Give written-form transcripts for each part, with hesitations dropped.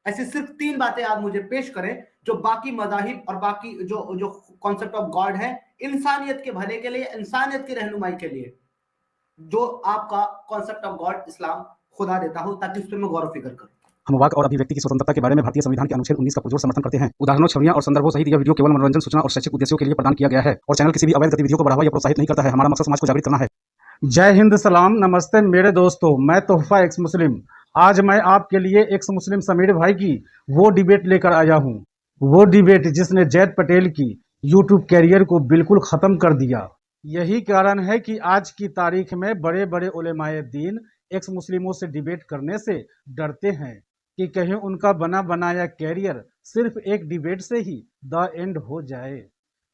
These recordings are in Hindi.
ऐसी सिर्फ 3 बातें आप मुझे पेश करें जो बाकी मज़ाहिब और बाकी जो जो कॉन्सेप्ट ऑफ गॉड है, इंसानियत के भले के लिए, इंसानियत की रहनुमाई के लिए, जो आपका कॉन्सेप्ट ऑफ गॉड इस्लाम खुदा देता हो, ताकि उस पर मैं गौर फिक्र करूं। हम वाक और अभिव्यक्ति की स्वतंत्रता के बारे में भारतीय संविधान के अनुच्छेद 19 का पुरजोर समर्थन करते हैं। उदाहरणों, छवियां और संदर्भों सहित यह वीडियो केवल मनोरंजन, सूचना और शैक्षिक उद्देश्यों के लिए प्रदान किया गया है और चैनल किसी भी अवैध गतिविधियों को बढ़ावा या प्रोत्साहित नहीं करता है। हमारा मकसद समाज को जागृत करना है। जय हिंद, सलाम, नमस्ते मेरे दोस्तों, मैं तोहफा एक्स मुस्लिम। आज मैं आपके लिए एक्स मुस्लिम समीर भाई की वो डिबेट लेकर आया हूँ, वो डिबेट जिसने जैद पटेल की यूट्यूब कैरियर को बिल्कुल खत्म कर दिया। यही कारण है कि आज की तारीख में बड़े बड़े उलेमाए दीन एक्स मुस्लिमों से डिबेट करने से डरते हैं कि कहीं उनका बना बनाया कैरियर सिर्फ एक डिबेट से ही द एंड हो जाए,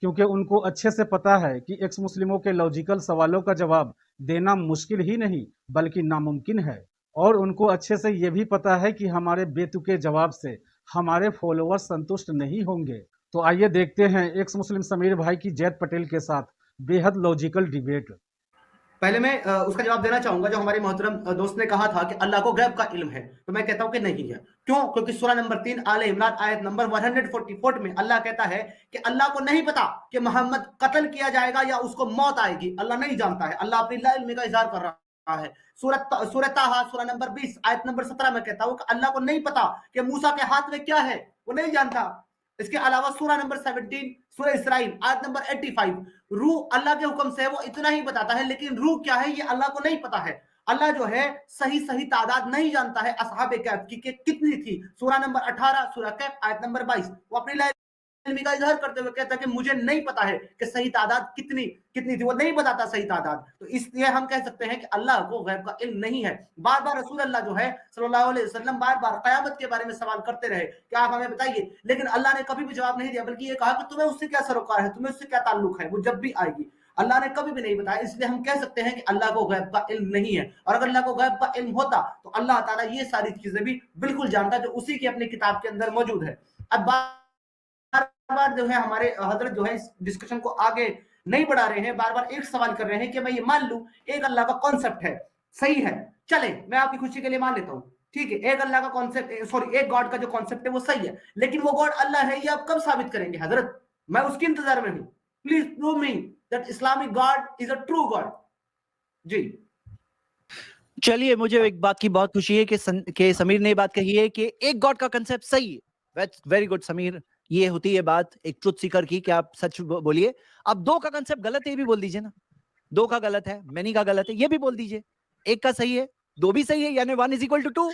क्योंकि उनको अच्छे से पता है कि एक्स मुस्लिमों के लॉजिकल सवालों का जवाब देना मुश्किल ही नहीं बल्कि नामुमकिन है। और उनको अच्छे से ये भी पता है कि हमारे बेतुके जवाब से हमारे फॉलोअर्स संतुष्ट नहीं होंगे। तो आइए देखते हैं एक्स मुस्लिम समीर भाई की जैद पटेल के साथ बेहद लॉजिकल डिबेट। पहले मैं उसका जवाब देना चाहूंगा जो हमारे मोहतरम दोस्त ने कहा था कि अल्लाह को गैब का इल्म है, तो मैं कहता हूं कि नहीं है। क्यों? क्योंकि सूरह नंबर 3 आले इमरान आयत नंबर 144 में अल्लाह कहता है कि अल्लाह को नहीं पता कि मोहम्मद कत्ल किया जाएगा या उसको मौत आएगी। अल्लाह नहीं जानता है। अल्लाह अपनी ला इल्म का इजहार कर रहा है। सूरह ताहा सूरह नंबर 20 आयत नंबर 17 में कहता हूं कि अल्लाह को नहीं पता कि मूसा के हाथ में क्या है, वो नहीं जानता। इसके अलावा सूरह नंबर 17 सूरह इसराइल आयत नंबर 85, रूह अल्लाह के हुक्म से है, वो इतना ही बताता है, लेकिन रूह क्या है ये अल्लाह को नहीं पता है। अल्लाह जो है सही सही तादाद नहीं जानता है असहाबे कैफ की कितनी थी। सूरह नंबर 18 सूरह कैफ आयत नंबर 22, वो अपनी इल्म का इजहार करते हुए कहता है कि मुझे नहीं पता है कि सही तादाद कितनी कितनी थी, वो नहीं बताता सही तादाद। तो इसलिए हम कह सकते हैं कि अल्लाह को गैब का इल्म नहीं है। बार बार रसूल अल्लाह जो है सल्लल्लाहु अलैहि वसल्लम बार बार कयामत के बारे में सवाल करते रहे कि आप हमें बताइए, लेकिन अल्लाह ने कभी भी जवाब नहीं दिया, बल्कि ये कहा कि तुम्हें उससे क्या सरोकार है, तुम्हें उससे क्या ताल्लुक है, वो जब भी आएगी। अल्लाह ने कभी भी नहीं बताया। इसलिए हम कह सकते हैं कि अल्लाह को गैब का इल्म नहीं है। और अगर अल्लाह को गैब का इल्म होता तो अल्लाह ताला ये सारी चीजें भी बिल्कुल जानता, जो उसी की अपनी किताब के अंदर मौजूद है। अब बार जो है हमारे हजरत जो है इस डिस्कशन को आगे नहीं बढ़ा रहे हैं, बार बार एक सवाल कर रहे हैं कि मैं ये मान लूं एक अल्लाह का कॉन्सेप्ट है, सही है, चले मैं आपकी खुशी के लिए मान लेता हूं, ठीक है, एक अल्लाह का कॉन्सेप्ट, सॉरी एक गॉड का जो कॉन्सेप्ट है वो सही है, लेकिन वो गॉड अल्लाह है ये आप कब साबित करेंगे हजरत? मैं उसके इंतजार में हूं। Please prove me that Islamic God is a true God. जी चलिए, मुझे एक बात की बहुत खुशी है कि समीर ने बात कही है कि एक गॉड का कंसेप्ट सही है। वेरी गुड समीर, ये होती है बात एक ट्रुथ सीकर की कि आप सच बोलिए। अब दो का कंसेप्ट गलत है ये भी बोल दीजिए ना, दो का गलत है, मेनी का गलत है ये भी बोल दीजिए। एक का सही है, दो भी सही है, यानी 1 = 2,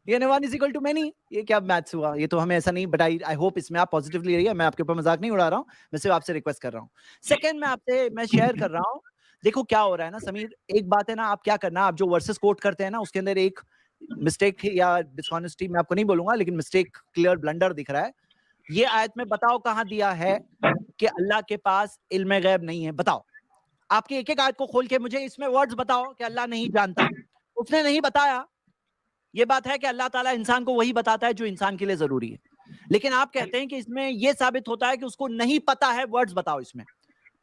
यानी 1 = many। ये क्या मैथ्स हुआ? ये तो हमें ऐसा नहीं, बट आई होप इसमें आप पॉजिटिवली रहिए। मैं आपके ऊपर मजाक नहीं उड़ा रहा हूँ, मैं सिर्फ आपसे रिक्वेस्ट कर रहा हूँ। सेकंड में आपसे मैं शेयर कर रहा हूँ, देखो क्या हो रहा है ना समीर, एक बात है ना, आप क्या करना, आप जो वर्सेस कोट करते हैं ना उसके अंदर एक मिस्टेक या डिसऑनेस्टी मैं आपको नहीं बोलूंगा, लेकिन मिस्टेक, क्लियर ब्लंडर दिख रहा है। ये आयत में बताओ कहां दिया है कि अल्लाह के पास इल्म गैब नहीं है? बताओ, आपकी एक एक आयत को खोल के मुझे इसमें वर्ड्स बताओ कि अल्लाह नहीं जानता। उसने नहीं बताया। ये बात है कि अल्लाह ताला इंसान को वही बताता है जो इंसान के लिए जरूरी है, लेकिन आप कहते हैं कि इसमें यह साबित होता है कि उसको नहीं पता है। वर्ड्स बताओ इसमें,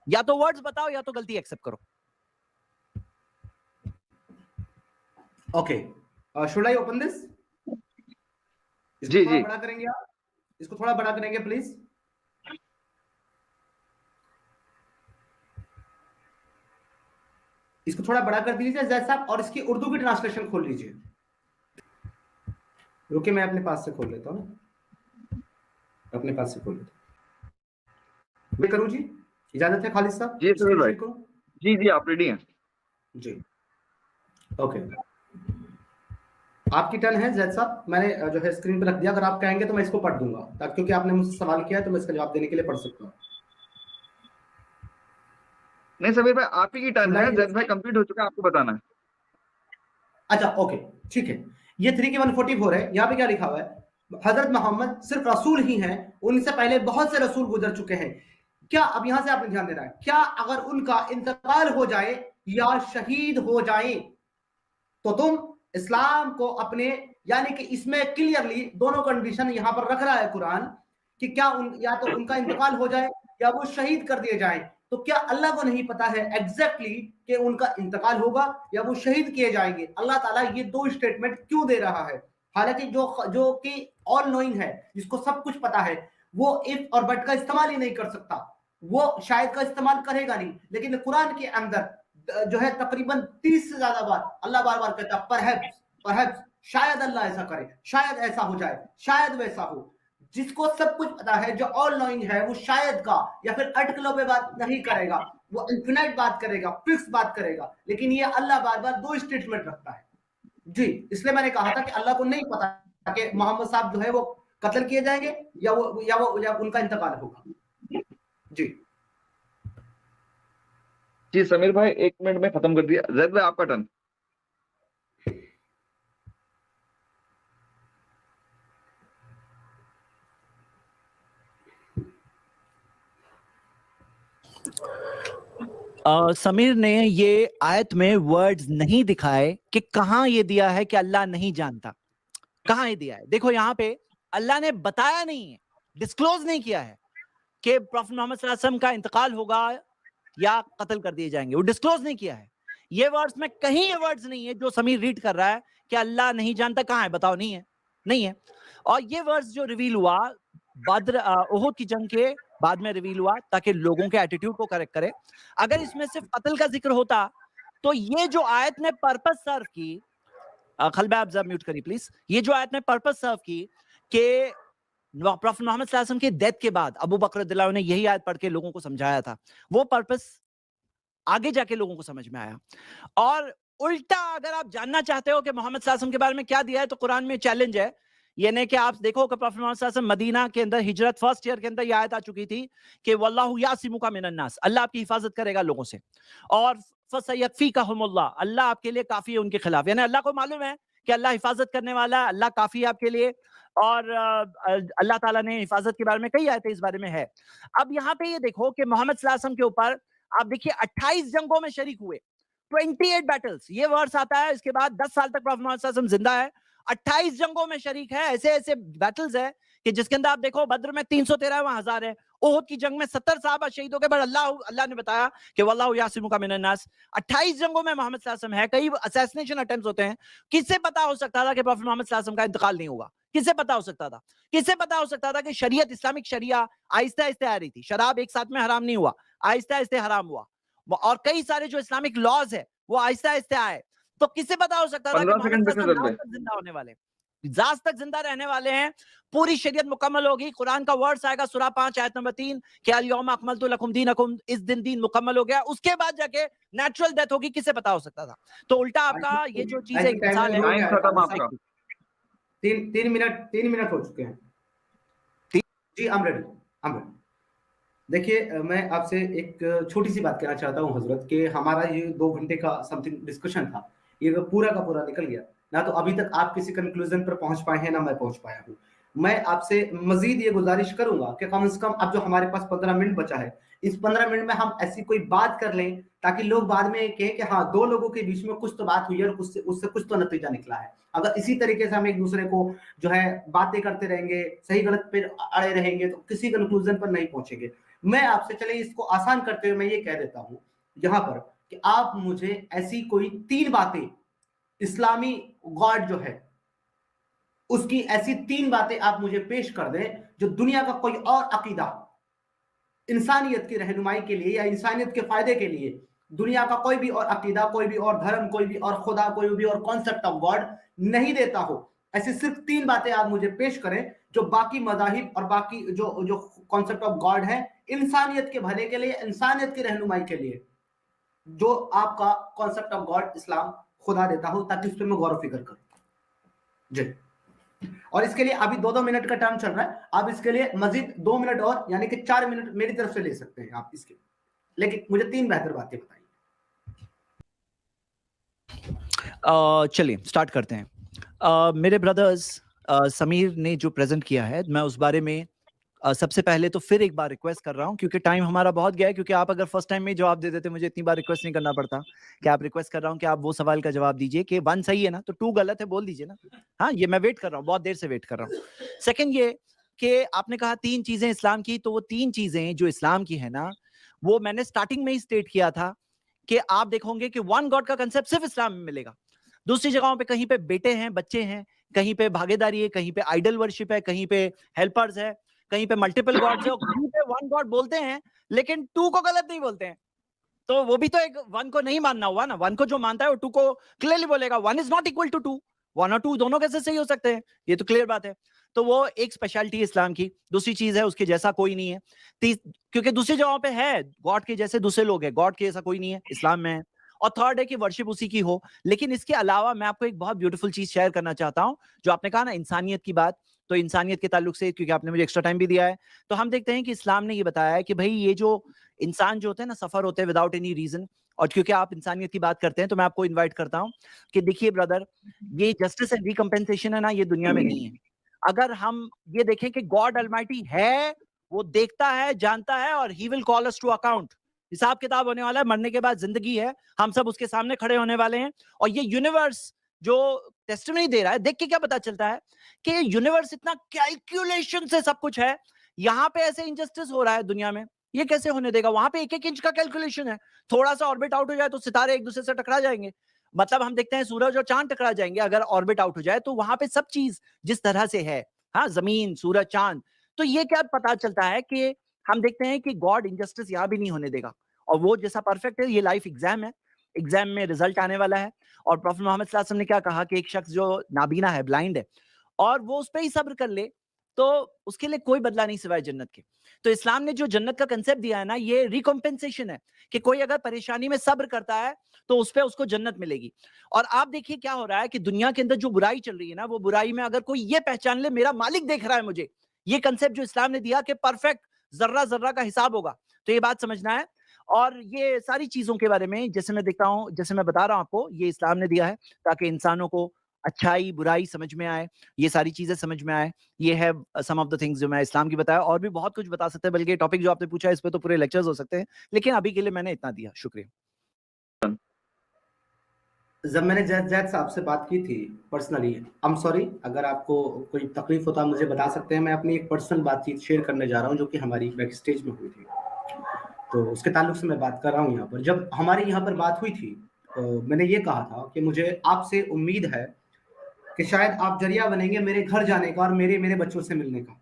या तो वर्ड्स बताओ या तो गलती एक्सेप्ट करो। Okay, should I open this? इसको जी थोड़ा जी बड़ा करेंगे आप, इसको थोड़ा बड़ा करेंगे प्लीज। इसको थोड़ा बड़ा कर दीजिए जैद साहब, और इसकी उर्दू की ट्रांसलेशन खोल लीजिए। रुकिए मैं अपने पास से खोल लेता हूँ, अपने पास से खोल लेता हूँ। मैं करूँ जी? इजाजत है खालिद साहब? जी समीर भाई, जी जी आप रेडी हैं? जी ओके, आपकी टर्न है जैद साहब। मैंने जो है स्क्रीन पर रख दिया, अगर आप कहेंगे तो मैं इसको पढ़ दूंगा, ताकि क्योंकि आपने मुझसे सवाल किया है तो मैं इसका जवाब देने के लिए पढ़ सकता हूँ। नहीं समीर भाई, आप ही की टर्न है, जैद भाई कंप्लीट हो चुका है, आपको बताना है। अच्छा ओके ठीक है, ये 3 की 144 है। यहाँ पे क्या लिखा हुआ है? हजरत मोहम्मद सिर्फ रसूल ही हैं, उनसे पहले बहुत से रसूल गुजर चुके हैं। क्या, अब यहां से आपने ध्यान देना है, क्या अगर उनका इंतकाल हो जाए या शहीद हो जाए तो तुम इस्लाम को अपने, यानी कि इसमें क्लियरली दोनों कंडीशन यहां पर रख रहा है कुरान कि क्या या तो उनका इंतकाल हो जाए या वो शहीद कर दिए जाए। तो क्या अल्लाह को नहीं पता है एग्जैक्टली कि उनका इंतकाल होगा या वो शहीद किए जाएंगे? अल्लाह ताला ये दो स्टेटमेंट क्यों दे रहा है? हालांकि जो कि ऑल नोइंग है, जिसको सब कुछ पता है, वो इफ और बट का इस्तेमाल ही नहीं कर सकता, वो शायद का इस्तेमाल करेगा नहीं। लेकिन कुरान के अंदर जो है तकरीबन 30 से ज्यादा बार अल्लाह बार बार कहता है परहैप्स, शायद अल्लाह ऐसा करे, शायद ऐसा हो जाए, शायद वैसा हो। जिसको सब कुछ पता है, जो ऑल नोइंग है, वो शायद का या फिर अटकलों पे बात नहीं करेगा, वो इन्फिनाइट बात करेगा, फिक्स बात करेगा। लेकिन ये अल्लाह बार बार दो स्टेटमेंट रखता है जी। इसलिए मैंने कहा था कि अल्लाह को नहीं पता कि मोहम्मद साहब जो है वो कत्ल किए जाएंगे या उनका इंतकाल होगा जी। जी समीर भाई 1 मिनट में खत्म कर दिया। जैद भाई आपका टर्न। समीर ने ये आयत में वर्ड्स नहीं दिखाए कि कहां ये दिया है कि अल्लाह नहीं जानता, कहां ये दिया है। देखो यहां पे अल्लाह ने बताया नहीं है, डिस्क्लोज नहीं किया है कि प्रॉफेट मोहम्मद सल्लल्लाहु अलैहि वसल्लम का इंतकाल होगा या कत्ल कर दिए जाएंगे, वो डिस्क्लोज नहीं किया है। ये वर्ड्स में कहीं ये वर्ड्स नहीं है जो समीर रीड कर रहा है कि अल्लाह नहीं जानता। कहां है बताओ? नहीं है, नहीं है। और ये वर्ड्स जो रिवील हुआ बद्र उहुद की जंग के बाद में रिवील हुआ ताकि लोगों के एटीट्यूड को करेक्ट करे। अगर इसमें सिर्फ कत्ल का जिक्र होता तो ये जो आयत ने पर्पस सर्व की, खलबा आप जरा म्यूट करिए प्लीज। ये जो आयत ने पर्पस सर्व की कि प्रॉफेट मोहम्मद सल्लल्लाहु अलैहि वसल्लम के डेथ के बाद अबू बकर रज़ियल्लाहु अन्हु ने यही आयत पढ़ के लोगों को समझाया था, वो पर्पस आगे जाके लोगों को समझ में आया। और उल्टा अगर आप जानना चाहते हो कि मोहम्मद सल्लल्लाहु अलैहि वसल्लम के बारे में क्या दिया है, तो कुरान में चैलेंज है। ये नहीं कि आप देखो कि प्रॉफेट मोहम्मद सल्लल्लाहु अलैहि वसल्लम मदीना के अंदर हिजरत फर्स्ट ईयर के अंदर ये आयत आ चुकी थी कि वल्लाहु यासिमुका मिनन नास, अल्लाह आपकी हिफाजत करेगा लोगों से, और फसयकफीकहुमुल्लाह, अल्लाह आपके लिए काफी है उनके खिलाफ। यानी अल्लाह को मालूम है कि अल्लाह हिफाजत करने वाला, अल्लाह काफी है आपके लिए। और अल्लाह ताला ने हिफाजत के बारे में कई आयतें इस बारे में है। अब यहाँ पे ये देखो कि मोहम्मद सल्लल्लाहु अलैहि वसल्लम के ऊपर आप देखिए 28 जंगों में शरीक हुए, 28 बैटल्स, ये वर्ड्स आता है। इसके बाद 10 साल तक प्रॉफेट मोहम्मद सल्लल्लाहु अलैहि वसल्लम जिंदा है, 28 जंगों में शरीक है। ऐसे ऐसे बैटल्स है कि जिसके अंदर आप देखो बद्र में 313 वहां हजार है, उहुद की जंग में 70 साहबा शहीद हो गए, पर अल्लाह ने बताया कि वल्लाहु यासिमुका मिनन नास। 28 जंगों में मोहम्मद सल्लल्लाहु अलैहि वसल्लम है, कई असैसिनेशन अटेम्प्ट्स होते हैं। किससे पता हो सकता था कि प्रॉफेट मोहम्मद सल्लल्लाहु अलैहि वसल्लम का इंतकाल नहीं होगा? किससे पता हो सकता था? किससे पता हो सकता था कि शरीयत, इस्लामिक शरिया आहिस्ता आहिस्ता आ रही थी, शराब एक साथ में हराम नहीं हुआ, आहिस्ता आहिस्ता हराम हुआ, और कई सारे जो इस्लामिक लॉज है वो आहिस्ता आहिस्ता आए। तो किससे पता हो सकता था कि 15 मोहम्मद सेकंड सल्लल्लाहु बचे अलैहि जैद वसल्लम भाई। तक जिंदा होने वाले, जाज तक जिंदा रहने वाले हैं, पूरी शरीयत मुकम्मल होगी। कुरान का वर्ड्स आएगा सूरा 5 आयत नंबर 3 कि अल यौमा अकमलतु लकुम दीनकुम, इस दिन दीन मुकम्मल हो गया। उसके बाद जाके नेचुरल डेथ होगी, किससे पता हो सकता था? तो उल्टा आपका ये जो चीज है, मिसाल है, टाइम खत्म आपका। 3 मिनट हो चुके हैं जी। I'm ready. देखिए, मैं आपसे एक छोटी सी बात कहना चाहता हूँ हजरत, कि हमारा ये 2 घंटे का समथिंग डिस्कशन था, ये पूरा का पूरा निकल गया ना। तो अभी तक आप किसी कंक्लूजन पर पहुंच पाए हैं ना मैं पहुंच पाया हूँ। मैं आपसे मजीद ये गुजारिश करूंगा कि कम से कम अब जो हमारे पास 15 मिनट बचा है, इस 15 मिनट में हम ऐसी कोई बात कर लें ताकि लोग बाद में कहें कि हाँ, 2 लोगों के बीच में कुछ तो बात हुई है और उससे कुछ तो नतीजा निकला है। अगर इसी तरीके से हम एक दूसरे को जो है बातें करते रहेंगे, सही गलत पे अड़े रहेंगे, तो किसी कंक्लूजन पर नहीं पहुंचेंगे। मैं आपसे, चले इसको आसान करते हुए मैं ये कह देता हूं यहां पर कि आप मुझे ऐसी कोई 3 बातें, इस्लामी गॉड जो है उसकी ऐसी 3 बातें आप मुझे पेश कर दें जो दुनिया का कोई और अकीदा इंसानियत की रहनुमाई के लिए या इंसानियत के फायदे के लिए, दुनिया का कोई भी और अकीदा, कोई भी और धर्म, कोई भी और खुदा, कोई भी और कॉन्सेप्ट ऑफ गॉड नहीं देता हो। ऐसी सिर्फ 3 बातें आप मुझे पेश करें जो बाकी मज़ाहिब और बाकी जो कॉन्सेप्ट ऑफ गॉड है, इंसानियत के भले के लिए, इंसानियत की रहनुमाई के लिए, जो आपका कॉन्सेप्ट ऑफ गॉड इस्लाम खुदा देता हो, ताकि उस पर मैं गौर फिक्र करूं जी। और इसके लिए अभी 2-2 मिनट का टाइम चल रहा है, आप इसके लिए मजीद 2 मिनट और, यानी कि 4 मिनट मेरी तरफ से ले सकते हैं आप इसके, लेकिन मुझे 3 बेहतर बातें बताइए। चलिए स्टार्ट करते हैं। मेरे ब्रदर्स, समीर ने जो प्रेजेंट किया है, मैं उस बारे में सबसे पहले तो फिर एक बार रिक्वेस्ट कर रहा हूं, क्योंकि टाइम हमारा बहुत गया है। क्योंकि आप अगर फर्स्ट टाइम में जवाब दे देते, मुझे इतनी बार रिक्वेस्ट नहीं करना पड़ता। कि आप रिक्वेस्ट कर रहा हूं कि आप वो सवाल का जवाब दीजिए कि 1 सही है ना, तो 2 गलत है बोल दीजिए ना। हाँ, ये मैं वेट कर रहा हूँ, बहुत देर से वेट कर रहा हूँ। सेकंड ये कि आपने कहा 3 चीजें इस्लाम की, तो वो 3 चीजें जो इस्लाम की है ना, वो मैंने स्टार्टिंग में ही स्टेट किया था कि आप देखोगे कि 1 गॉड का कंसेप्ट सिर्फ इस्लाम में मिलेगा। दूसरी जगहों पे कहीं पे बेटे हैं, बच्चे हैं, कहीं पे भागीदारी है, कहीं पे आइडल वर्शिप है, कहीं पे हेल्पर्स है, कहीं पे मल्टीपल गॉड्स है, और कहीं पे वन गॉड बोलते हैं लेकिन टू को गलत नहीं बोलते हैं। तो वो भी तो एक वन को नहीं मानना हुआ ना। वन को जो मानता है वो टू को क्लियरली बोलेगा one is not equal to two, one और टू दोनों कैसे सही हो सकते हैं, ये तो क्लियर बात है। तो वो एक स्पेशलिटी है इस्लाम की। दूसरी चीज है उसके जैसा कोई नहीं है, क्योंकि दूसरी जगहों पे है गॉड के जैसे दूसरे लोग हैं, गॉड के जैसा कोई नहीं है, इस्लाम में है। और थर्ड है कि वर्शिप उसी की हो। लेकिन इसके अलावा मैं आपको एक बहुत ब्यूटीफुल चीज शेयर करना चाहता हूं, जो आपने कहा ना इंसानियत की बात, तो इंसानियत के ताल्लुक से, क्योंकि आपने मुझे एक्स्ट्रा टाइम भी दिया है, तो हम देखते हैं कि इस्लाम ने ये बताया है कि भाई ये जो इंसान जो होते हैं ना, सफर होते हैं विदाउट एनी रीजन। और क्योंकि आप इंसानियत की बात करते हैं तो मैं आपको इन्वाइट करता हूं कि देखिए ब्रदर, ये जस्टिस एंड रिकम्पेंसेशन है ना, ये दुनिया में नहीं है। अगर हम ये देखें कि गॉड अलमाइटी है, वो देखता है, जानता है, और he will call us to account. हिसाब किताब होने वाला है, मरने के बाद जिंदगी है, हम सब उसके सामने खड़े होने वाले हैं। और ये यूनिवर्स जो टेस्टिमनी दे रहा है, देख के क्या पता चलता है कि ये यूनिवर्स इतना कैलकुलेशन से सब कुछ है। यहाँ पे ऐसे इंजस्टिस हो रहा है दुनिया में, ये कैसे होने देगा? वहां पे एक एक इंच का कैलकुलेशन है। थोड़ा सा ऑर्बिट आउट हो जाए तो सितारे एक दूसरे से टकरा जाएंगे। मतलब हम देखते हैं सूरज और चांद टकरा जाएंगे अगर ऑर्बिट आउट हो जाए, तो वहां पे सब चीज जिस तरह से है, हाँ, जमीन, सूरज, चांद, तो ये क्या पता चलता है कि हम देखते हैं कि गॉड इंजस्टिस यहाँ भी नहीं होने देगा। और वो जैसा परफेक्ट है, ये लाइफ एग्जाम है, एग्जाम में रिजल्ट आने वाला है। और प्रॉफेट मोहम्मद सल्लल्लाहु अलैहि वसल्लम ने क्या कहा कि एक शख्स जो नाबीना है, ब्लाइंड है, और वो उस पर ही सब्र कर ले, तो उसके लिए कोई बदला नहीं सिवाय जन्नत के। तो इस्लाम ने जो जन्नत का कंसेप्ट दिया है ना, ये रिकॉम्पेंसेशन है कि कोई अगर परेशानी में सब्र करता है तो उस पर उसको जन्नत मिलेगी। और आप देखिए क्या हो रहा है कि दुनिया के अंदर जो बुराई चल रही है ना, वो बुराई में अगर कोई ये पहचान ले मेरा मालिक देख रहा है मुझे, ये कंसेप्ट जो इस्लाम ने दिया कि परफेक्ट जर्रा जर्रा का हिसाब होगा, तो ये बात समझना है। और ये सारी चीजों के बारे में जैसे मैं देखता हूँ, जैसे मैं बता रहा हूँ आपको, ये इस्लाम ने दिया है ताकि इंसानों को अच्छाई बुराई समझ में आए, ये सारी चीजें समझ में आए। ये है सम ऑफ द थिंग्स जो मैं इस्लाम की बताया। और भी बहुत कुछ बता सकते हैं, बल्कि टॉपिक जो आपने पूछा इस पे तो पूरे लेक्चर्स हो सकते हैं, लेकिन अभी के लिए मैंने इतना दिया। शुक्रिया। जब मैंने जैद साहब से बात की थी पर्सनली, आई एम सॉरी, अगर आपको कोई तकलीफ होता है मुझे बता सकते हैं। मैं अपनी एक पर्सनल बातचीत शेयर करने जा रहा हूँ जो कि हमारी बैक स्टेज में हुई थी, तो उसके ताल्लुक से मैं बात कर रहा हूँ यहाँ पर। जब हमारी यहाँ पर बात हुई थी तो मैंने ये कहा था कि मुझे आपसे उम्मीद है कि शायद आप जरिया बनेंगे मेरे घर जाने का और मेरे बच्चों से मिलने का।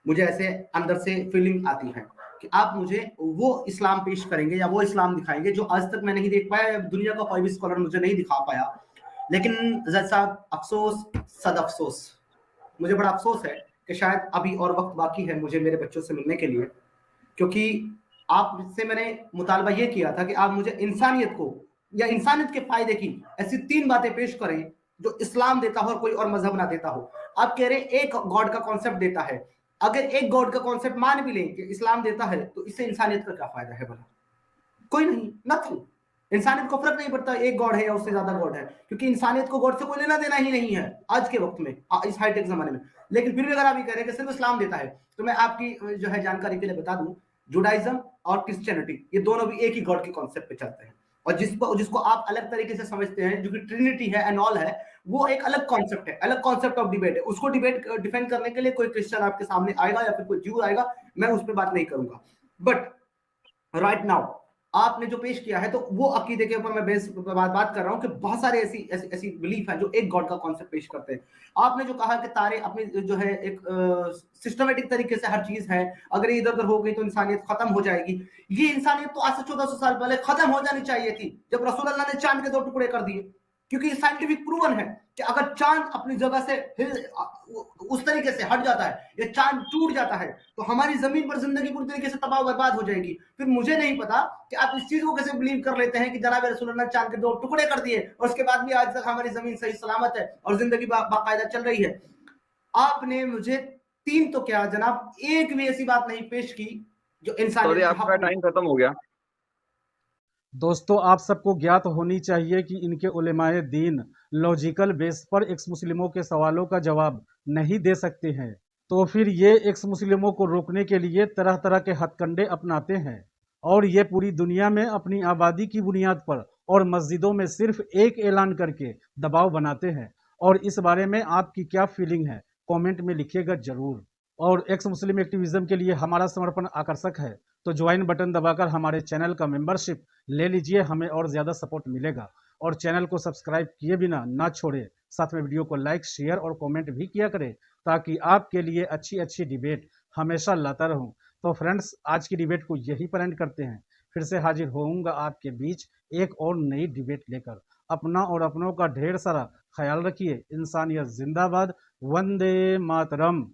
मुझे ऐसे अंदर से फीलिंग आती है कि आप मुझे वो इस्लाम पेश करेंगे या वो इस्लाम दिखाएंगे जो आज तक मैं नहीं देख पाया, या दुनिया का कोई भी स्कॉलर मुझे नहीं दिखा पाया। लेकिन जैद साहब, अफसोस सद अफसोस, मुझे बड़ा अफसोस है कि शायद अभी और वक्त बाकी है मुझे मेरे बच्चों से मिलने के लिए, क्योंकि आपसे मैंने मुतालबा ये किया था कि आप मुझे इंसानियत को या इंसानियत के फायदे की ऐसी 3 बातें पेश करें जो इस्लाम देता हो और कोई और मजहब ना देता हो। आप कह रहे एक गॉड का कॉन्सेप्ट देता है, अगर एक गॉड का कॉन्सेप्ट मान भी लें कि इस्लाम देता है तो इससे इंसानियत का क्या फायदा है? भला कोई नहीं, नथिंग। इंसानियत को फर्क नहीं पड़ता एक गॉड है या उससे ज्यादा गॉड है, क्योंकि इंसानियत को गॉड से कोई लेना देना ही नहीं है आज के वक्त में, इस हाईटेक जमाने में। लेकिन फिर भी अगर आप ये कह रहे हैं कि सिर्फ इस्लाम देता है, तो मैं आपकी जो है जानकारी के लिए बता दूं, जुडाइज्म और क्रिश्चियनिटी ये दोनों भी एक ही गॉड के कॉन्सेप्ट पे चलते हैं। और जिसको आप अलग तरीके से समझते हैं, जो कि ट्रिनिटी है एंड ऑल है, वो एक अलग कॉन्सेप्ट है, अलग कॉन्सेप्ट ऑफ डिबेट है। उसको डिफेंड करने के लिए कोई क्रिश्चियन आपके सामने आएगा या फिर कोई ज्यू आएगा, मैं उस पर बात नहीं करूंगा। बट राइट नाउ आपने जो पेश किया है, तो वो अकीदे के ऊपर मैं बात कर रहा हूं कि बहुत सारे ऐसी बिलीफ है जो एक गॉड का कॉन्सेप्ट पेश करते हैं। आपने जो कहा कि तारे अपने जो है एक सिस्टमेटिक तरीके से हर चीज है, अगर ये इधर उधर हो गई तो इंसानियत खत्म हो जाएगी। ये इंसानियत तो आज से 1400 साल पहले खत्म हो जानी चाहिए थी, जब रसूल अल्लाह ने चांद के 2 टुकड़े कर दिए, क्योंकि साइंटिफिक प्रूवन है कि अगर चांद अपनी जगह से उस तरीके से हट जाता है या चांद टूट जाता है तो हमारी जमीन पर जिंदगी पूरी तरीके से तबाह बर्बाद हो जाएगी। फिर मुझे नहीं पता कि आप इस चीज को कैसे बिलीव कर लेते हैं कि जनाब रसूलुल्लाह ने चांद के 2 टुकड़े कर दिए और उसके बाद भी आज तक हमारी जमीन सही सलामत है और जिंदगी बाकायदा चल रही है। आपने मुझे 3 तो क्या जनाब, एक भी ऐसी बात नहीं पेश की जो इंसान, आपका टाइम खत्म हो गया। दोस्तों, आप सबको ज्ञात होनी चाहिए कि इनके उलेमाए दीन लॉजिकल बेस पर एक्स मुस्लिमों के सवालों का जवाब नहीं दे सकते हैं, तो फिर ये एक्स मुस्लिमों को रोकने के लिए तरह तरह के हथकंडे अपनाते हैं और ये पूरी दुनिया में अपनी आबादी की बुनियाद पर और मस्जिदों में सिर्फ एक ऐलान करके दबाव बनाते हैं। और इस बारे में आपकी क्या फीलिंग है, कमेंट में लिखिएगा जरूर। और एक्स मुस्लिम एक्टिविज्म के लिए हमारा समर्पण आकर्षक है, तो ज्वाइन बटन दबाकर हमारे चैनल का मेंबरशिप ले लीजिए, हमें और ज़्यादा सपोर्ट मिलेगा। और चैनल को सब्सक्राइब किए बिना ना छोड़े। साथ में वीडियो को लाइक, शेयर और कमेंट भी किया करें, ताकि आपके लिए अच्छी अच्छी डिबेट हमेशा लाता रहूं। तो फ्रेंड्स, आज की डिबेट को यहीं पर एंड करते हैं। फिर से हाजिर होऊंगा आपके बीच एक और नई डिबेट लेकर। अपना और अपनों का ढेर सारा ख्याल रखिए। इंसानियत जिंदाबाद। वंदे मातरम।